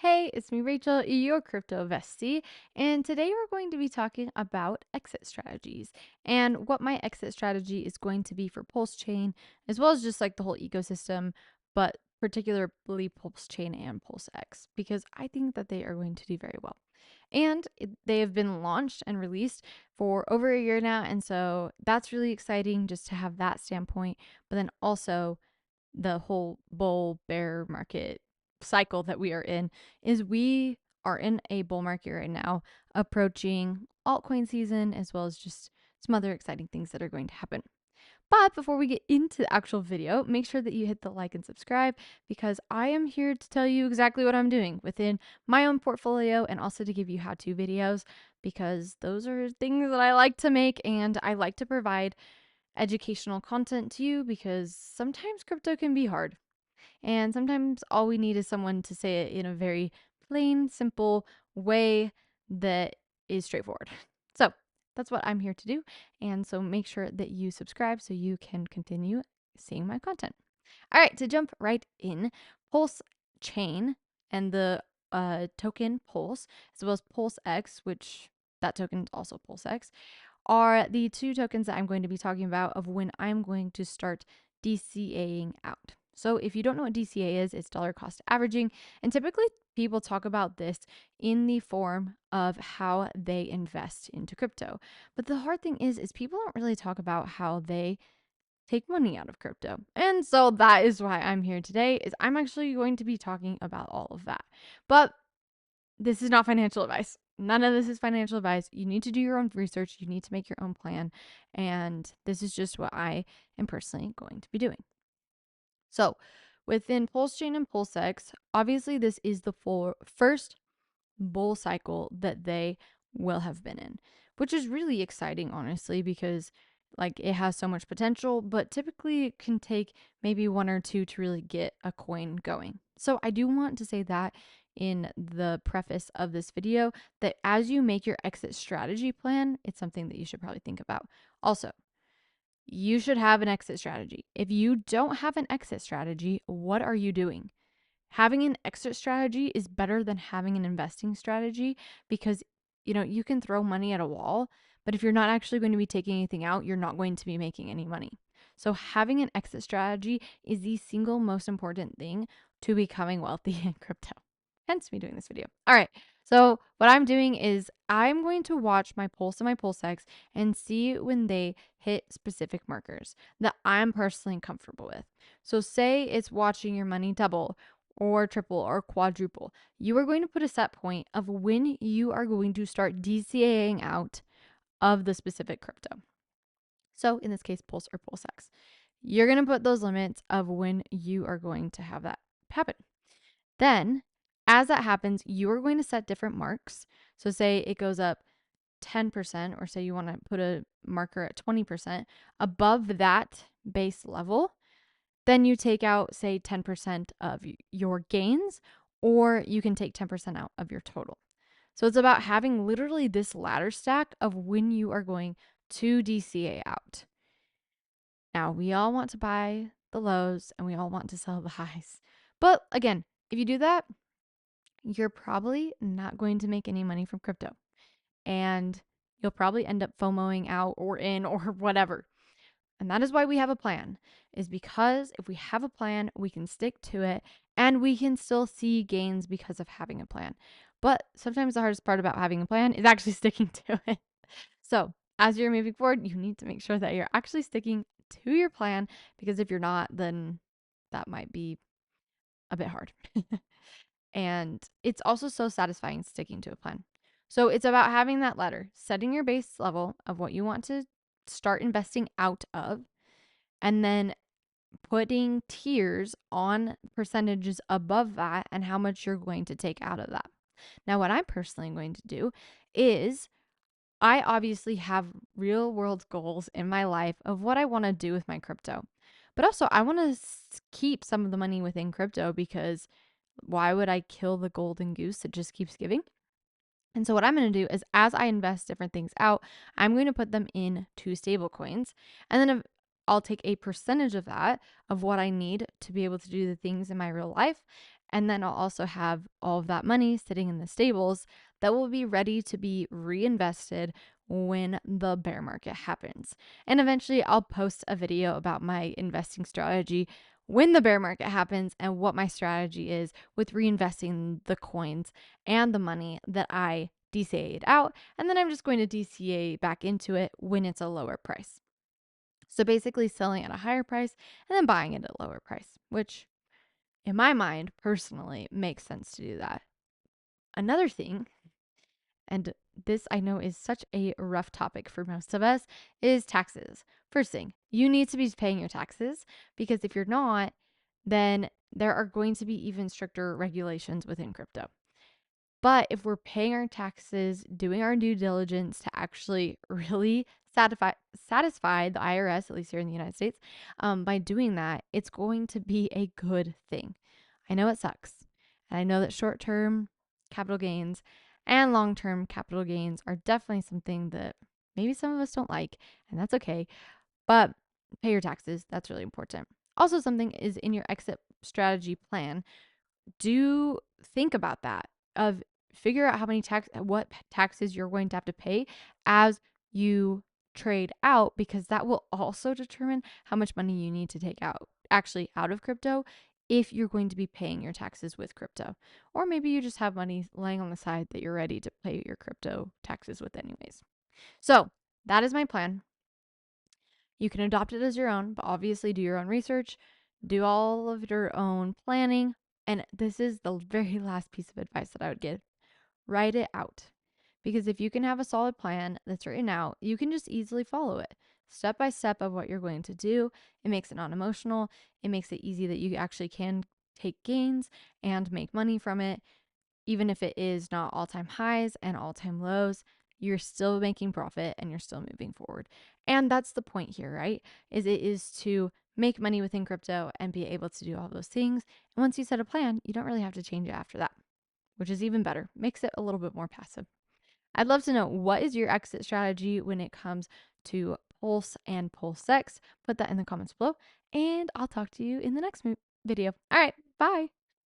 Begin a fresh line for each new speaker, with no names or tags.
Hey, it's me, Rachel, your crypto bestie, and today we're going to be talking about exit strategies and what my exit strategy is going to be for PulseChain, as well as just like the whole ecosystem, but particularly PulseChain and PulseX, because I think that they are going to do very well. And they have been launched and released for over a year now, and so that's really exciting just to have that standpoint, but then also the whole bull bear market cycle that we are in is we are in a bull market right now, approaching altcoin season, as well as just some other exciting things that are going to happen. But before we get into the actual video, make sure that you hit the like and subscribe, because I am here to tell you exactly what I'm doing within my own portfolio and also to give you how-to videos, because those are things that I like to make and I like to provide educational content to you, because sometimes crypto can be hard. And sometimes all we need is someone to say it in a very plain, simple way that is straightforward. So that's what I'm here to do. And so make sure that you subscribe so you can continue seeing my content. All right, to jump right in, Pulse Chain and the token Pulse, as well as PulseX, which that token is also PulseX, are the two tokens that I'm going to be talking about of when I'm going to start DCAing out. So if you don't know what DCA is, it's dollar cost averaging. And typically people talk about this in the form of how they invest into crypto. But the hard thing is people don't really talk about how they take money out of crypto. And so that is why I'm here today, is I'm actually going to be talking about all of that. But this is not financial advice. None of this is financial advice. You need to do your own research. You need to make your own plan. And this is just what I am personally going to be doing. So within PulseChain and PulseX, obviously this is the first bull cycle that they will have been in, which is really exciting, honestly, because like it has so much potential, but typically it can take maybe one or two to really get a coin going. So I do want to say that in the preface of this video, that as you make your exit strategy plan, it's something that you should probably think about. Also, you should have an exit strategy. If you don't have an exit strategy, what are you doing? Having an exit strategy is better than having an investing strategy, because you can throw money at a wall, but if you're not actually going to be taking anything out, you're not going to be making any money. So having an exit strategy is the single most important thing to becoming wealthy in crypto. Hence me doing this video. All right. So what I'm doing is I'm going to watch my Pulse and my PulseX and see when they hit specific markers that I'm personally comfortable with. So say it's watching your money double or triple or quadruple. You are going to put a set point of when you are going to start DCAing out of the specific crypto. So in this case, Pulse or PulseX. You're going to put those limits of when you are going to have that happen. Then, as that happens, you are going to set different marks. So say it goes up 10%, or say you want to put a marker at 20% above that base level. Then you take out, say, 10% of your gains, or you can take 10% out of your total. So it's about having literally this ladder stack of when you are going to DCA out. Now, we all want to buy the lows and we all want to sell the highs. But again, if you do that, you're probably not going to make any money from crypto. And you'll probably end up FOMOing out or in or whatever. And that is why we have a plan, is because if we have a plan, we can stick to it and we can still see gains because of having a plan. But sometimes the hardest part about having a plan is actually sticking to it. So as you're moving forward, you need to make sure that you're actually sticking to your plan, because if you're not, then that might be a bit hard. And it's also so satisfying sticking to a plan. So it's about having that ladder, setting your base level of what you want to start investing out of, and then putting tiers on percentages above that and how much you're going to take out of that. Now, what I'm personally going to do is I obviously have real world goals in my life of what I want to do with my crypto. But also, I want to keep some of the money within crypto, because why would I kill the golden goose that just keeps giving? And so what I'm going to do is, as I invest different things out, I'm going to put them into stable coins. And then I'll take a percentage of that, of what I need to be able to do the things in my real life. And then I'll also have all of that money sitting in the stables that will be ready to be reinvested when the bear market happens. And eventually I'll post a video about my investing strategy when the bear market happens and what my strategy is with reinvesting the coins and the money that I DCA'd out. And then I'm just going to DCA back into it when it's a lower price. So basically selling at a higher price and then buying it at a lower price, which in my mind personally makes sense to do that. Another thing, and this I know is such a rough topic for most of us, is taxes. First thing, you need to be paying your taxes, because if you're not, then there are going to be even stricter regulations within crypto. But if we're paying our taxes, doing our due diligence to actually really satisfy the IRS, at least here in the United States, by doing that, it's going to be a good thing. I know it sucks. And I know that short-term capital gains and long-term capital gains are definitely something that maybe some of us don't like, and that's okay. But pay your taxes. That's really important. Also, something is in your exit strategy plan, do think about that, of figure out what taxes you're going to have to pay as you trade out, because that will also determine how much money you need to take out of crypto, if you're going to be paying your taxes with crypto. Or maybe you just have money laying on the side that you're ready to pay your crypto taxes with anyways. So that is my plan. You can adopt it as your own, but obviously do your own research, do all of your own planning. And this is the very last piece of advice that I would give: write it out. Because if you can have a solid plan that's written out, you can just easily follow it step by step of what you're going to do. It makes it non emotional, it makes it easy that you actually can take gains and make money from it. Even if it is not all-time highs and all-time lows, you're still making profit and you're still moving forward. And that's the point here, right? It is to make money within crypto and be able to do all those things. And once you set a plan, you don't really have to change it after that, which is even better. Makes it a little bit more passive. I'd love to know, what is your exit strategy when it comes to Pulse and PulseX? Put that in the comments below, and I'll talk to you in the next video. All right, bye.